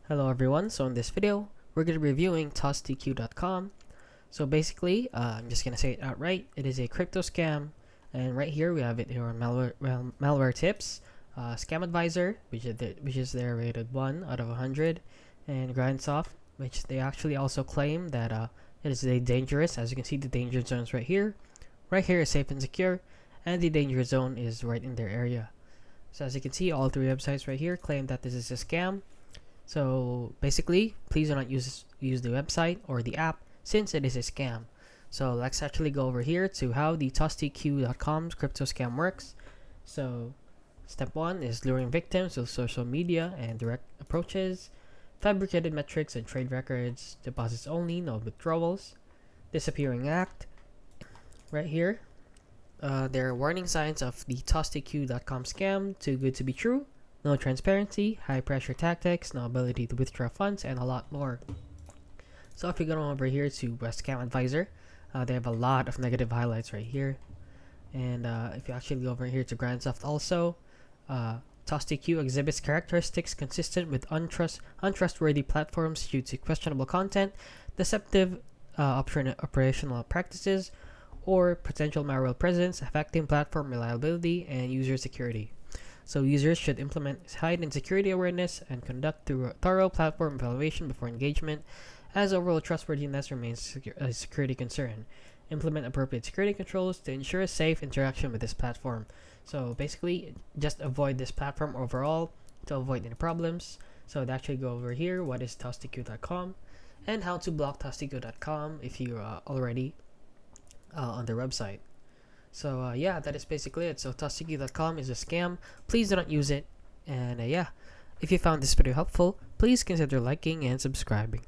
Hello everyone, so in this video, we're going to be reviewing tostq.com. So basically, I'm just going to say it outright, it is a crypto scam, and right here we have it here on malware tips, scam advisor, which is their rated 1 out of 100, and grindsoft, which they actually also claim that it is a dangerous. As you can see, the danger zones right here is safe and secure, and the danger zone is right in their area. So as you can see, all three websites right here claim that this is a scam. So basically, please do not use the website or the app since it is a scam. So let's actually go over here to how the tostq.com's crypto scam works. So step 1 is luring victims with social media and direct approaches, fabricated metrics and trade records, deposits only, no withdrawals, disappearing act. Right here, there are warning signs of the tostq.com scam, too good to be true, no transparency, high pressure tactics, no ability to withdraw funds, and a lot more. So if you go over here to Scam Advisor, they have a lot of negative highlights right here. And if you actually go over here to Grandsoft also, Tost Q exhibits characteristics consistent with untrustworthy platforms due to questionable content, deceptive operational practices, or potential malware presence affecting platform reliability and user security. So users should implement heightened security awareness and conduct thorough platform evaluation before engagement, as overall trustworthiness remains a security concern. Implement appropriate security controls to ensure a safe interaction with this platform. So basically, just avoid this platform overall to avoid any problems. So I'd actually go over here, what is tostq.com, and how to block tostq.com if you're already on their website. So yeah, that is basically it. So tostq.com is a scam. Please do not use it. And yeah, if you found this video helpful, please consider liking and subscribing.